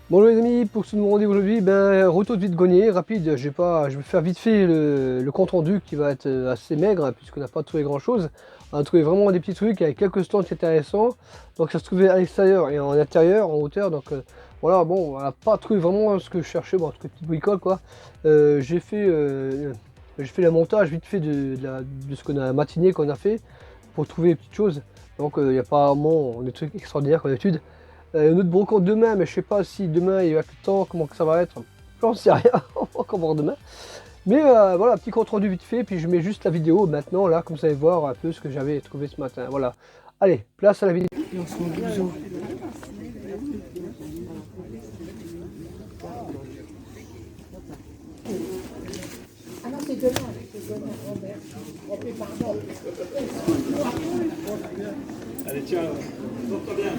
Bonjour les amis, pour ce nouveau rendez-vous aujourd'hui, retour de vide-grenier, rapide, je vais faire vite fait le compte rendu qui va être assez maigre, hein, puisqu'on n'a pas trouvé grand chose. On a trouvé vraiment des petits trucs avec quelques stands intéressants, donc ça se trouvait à l'extérieur et en intérieur, en hauteur, donc voilà, bon, on n'a pas trouvé vraiment ce que je cherchais, bon, en tout cas petite bricole quoi. J'ai fait la montage vite fait de ce qu'on a matiné qu'on a fait, pour trouver les petites choses, donc il n'y a pas vraiment des trucs extraordinaires comme d'habitude. Une autre brocante demain, mais je sais pas si demain il va plus de temps, comment que ça va être. J'en sais rien, on va encore voir demain. Mais voilà, petit compte rendu vite fait, puis je mets juste la vidéo maintenant, là, comme vous allez voir un peu ce que j'avais trouvé ce matin. Voilà. Allez, place à la vidéo. Ah non, c'est demain, Robert. Ok, pardon. Allez, tiens, porte-toi bien.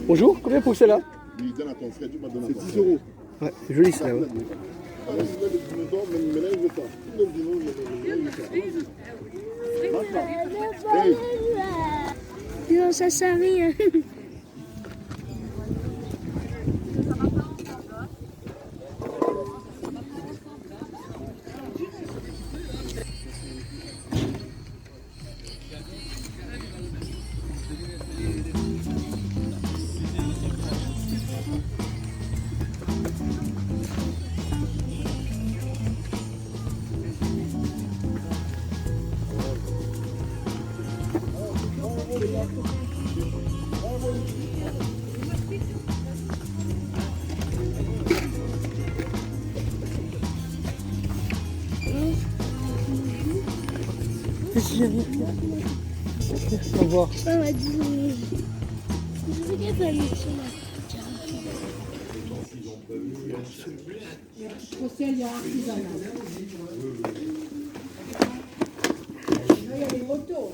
Bonjour, combien pour celle-là? C'est 10 euros. Ouais, c'est joli celle-là. Ouais. Non, ça sert à rien. Au revoir. Ça m'a dit. Je veux bien faire une sur Procès, il y a artisanal. Il y a les motos.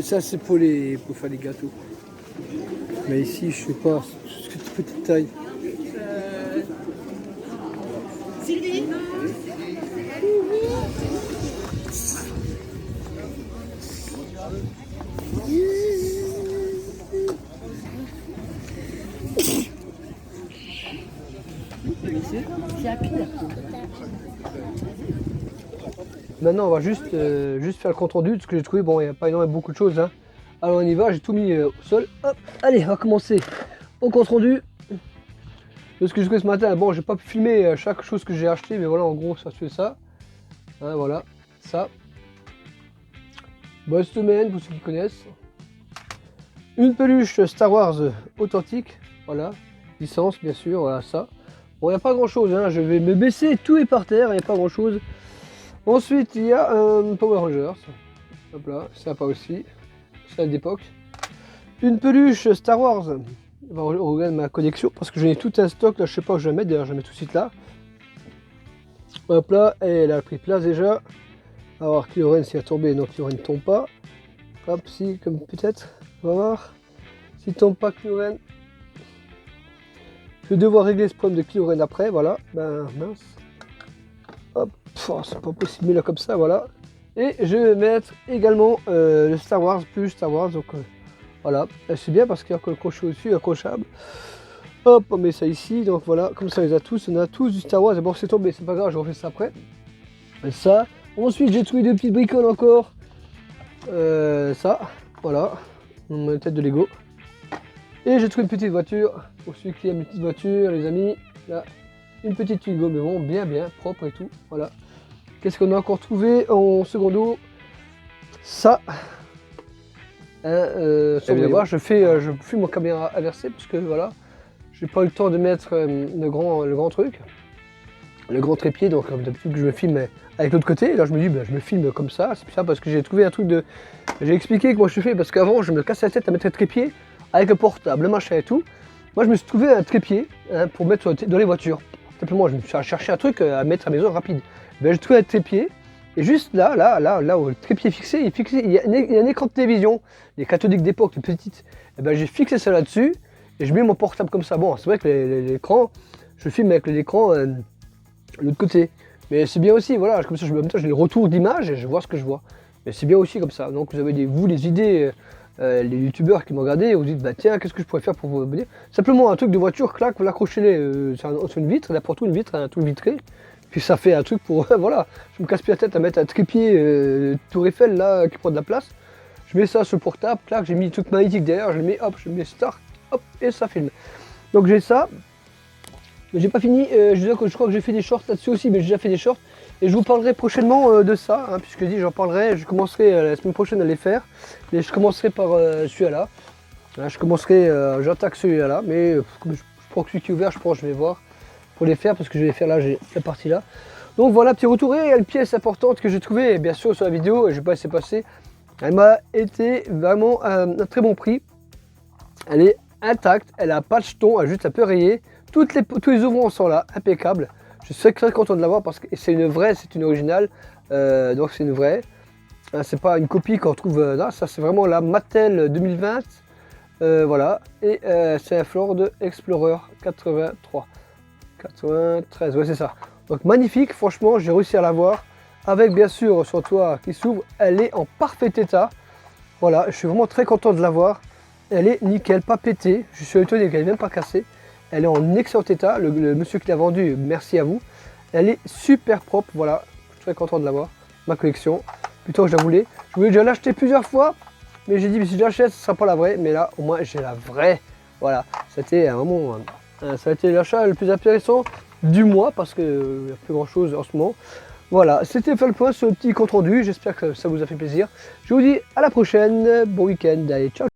Ça c'est pour faire les gâteaux. Mais ici, je sais pas, c'est une petite taille. Sylvie. C'est à pile. Maintenant, on va juste faire le compte rendu de ce que j'ai trouvé. Bon, il n'y a pas énormément beaucoup de choses, hein. Alors on y va, j'ai tout mis au sol. Hop, allez, on va commencer au compte rendu de ce que j'ai trouvé ce matin. Bon, j'ai pas pu filmer chaque chose que j'ai acheté, mais voilà, en gros, ça se fait ça. Hein, voilà, ça. Bonne semaine pour ceux qui connaissent. Une peluche Star Wars authentique, voilà, licence bien sûr, voilà ça. Bon, il n'y a pas grand chose, hein. Je vais me baisser, tout est par terre, il n'y a pas grand chose. Ensuite, il y a un Power Rangers, hop là, sympa aussi, c'est d'époque. Une peluche Star Wars, on regarde ma collection parce que j'en ai tout un stock, là je sais pas où je vais mettre, d'ailleurs je vais mettre tout de suite là. Hop là, et elle a pris place déjà. Alors Kylo Ren s'il a tombé, non Kylo Ren ne tombe pas. Hop, si, comme peut-être, on va voir. S'il tombe pas Kylo Ren, je vais devoir régler ce problème de Kylo Ren après, voilà. Ben mince. Hop, c'est pas possible, mais là comme ça, voilà. Et je vais mettre également le Star Wars, plus Star Wars, donc voilà, c'est bien parce qu'il y a le crochet au-dessus, accrochable. Hop, on met ça ici, donc voilà, comme ça on les a tous, on a tous du Star Wars, et bon c'est tombé, c'est pas grave, je refais ça après. Et ça, ensuite j'ai trouvé 2 petites bricoles encore, ça, voilà, une tête de Lego. Et j'ai trouvé une petite voiture, pour ceux qui aiment les petites voitures, les amis, là, une petite Twingo, mais bon, bien, propre et tout, voilà. Qu'est-ce qu'on a encore trouvé en secondo? Ça. Vous allez voir, je fume mon caméra inversée parce que voilà, j'ai pas eu le temps de mettre le grand truc, le grand trépied, donc comme d'habitude que je me filme avec l'autre côté. Et là je me dis, ben, je me filme comme ça, c'est ça parce que j'ai trouvé un truc de... J'ai expliqué comment je fais parce qu'avant je me cassais la tête à mettre un trépied avec le portable, le machin et tout. Moi je me suis trouvé un trépied pour mettre dans les voitures. Simplement, je me suis cherché un truc à mettre à la maison rapide. Ben, j'ai trouvé un trépied, et juste là où le trépied est fixé, il y a un écran de télévision, les cathodiques d'époque, les petites. Et ben, j'ai fixé ça là-dessus, et je mets mon portable comme ça. Bon, c'est vrai que l'écran, je filme avec l'écran de l'autre côté. Mais c'est bien aussi, voilà, comme ça, en même temps, j'ai le retour d'image et je vois ce que je vois. Mais c'est bien aussi comme ça. Donc, vous avez des idées, les youtubeurs qui m'ont regardé, vous dites, bah tiens, qu'est-ce que je pourrais faire pour vous abonner? Simplement un truc de voiture, clac, vous l'accrochez sur une vitre, n'importe où une vitre, un truc vitré. Puis ça fait un truc pour, voilà, je me casse plus la tête à mettre un trépied Tour Eiffel là, qui prend de la place. Je mets ça sur le portable, clac, j'ai mis le truc magnétique derrière, je le mets, hop, je mets start, hop, et ça filme. Donc j'ai ça. Mais j'ai pas fini, je crois que j'ai fait des shorts là-dessus aussi, mais j'ai déjà fait des shorts. Et je vous parlerai prochainement de ça, puisque j'en parlerai, je commencerai la semaine prochaine à les faire. Mais je commencerai par celui-là. Je commencerai, j'attaque celui-là, mais comme je prends que celui qui est ouvert, je pense que je vais voir pour les faire, parce que je vais les faire là, j'ai la partie là. Donc voilà, petit retour, et une pièce importante que j'ai trouvée, bien sûr sur la vidéo, et je vais pas laisser passer. Elle m'a été vraiment un très bon prix. Elle est intacte, elle a pas de jeton, elle a juste un peu rayé. Tous les ouvrants sont là, impeccables. Je suis très content de l'avoir parce que c'est une vraie, c'est une originale. Donc c'est une vraie. C'est pas une copie qu'on trouve là, ça c'est vraiment la Mattel 2020. Voilà. Et c'est un Ford Explorer 83. 93, ouais c'est ça. Donc magnifique, franchement j'ai réussi à l'avoir. Avec bien sûr son toit qui s'ouvre, elle est en parfait état. Voilà, je suis vraiment très content de l'avoir. Elle est nickel, pas pétée. Je suis étonné qu'elle n'est même pas cassée. Elle est en excellent état. Le monsieur qui l'a vendue, merci à vous. Elle est super propre, voilà. Je suis très content de l'avoir. Ma collection, plutôt que je la voulais. Je voulais déjà l'acheter plusieurs fois, mais j'ai dit, mais si je l'achète, ce ne sera pas la vraie. Mais là, au moins, j'ai la vraie. Voilà, c'était vraiment, ça a été l'achat le plus intéressant du mois, parce qu'il n'y a plus grand chose en ce moment. Voilà, c'était fait le point sur le petit compte rendu. J'espère que ça vous a fait plaisir. Je vous dis à la prochaine. Bon week-end. Allez, ciao.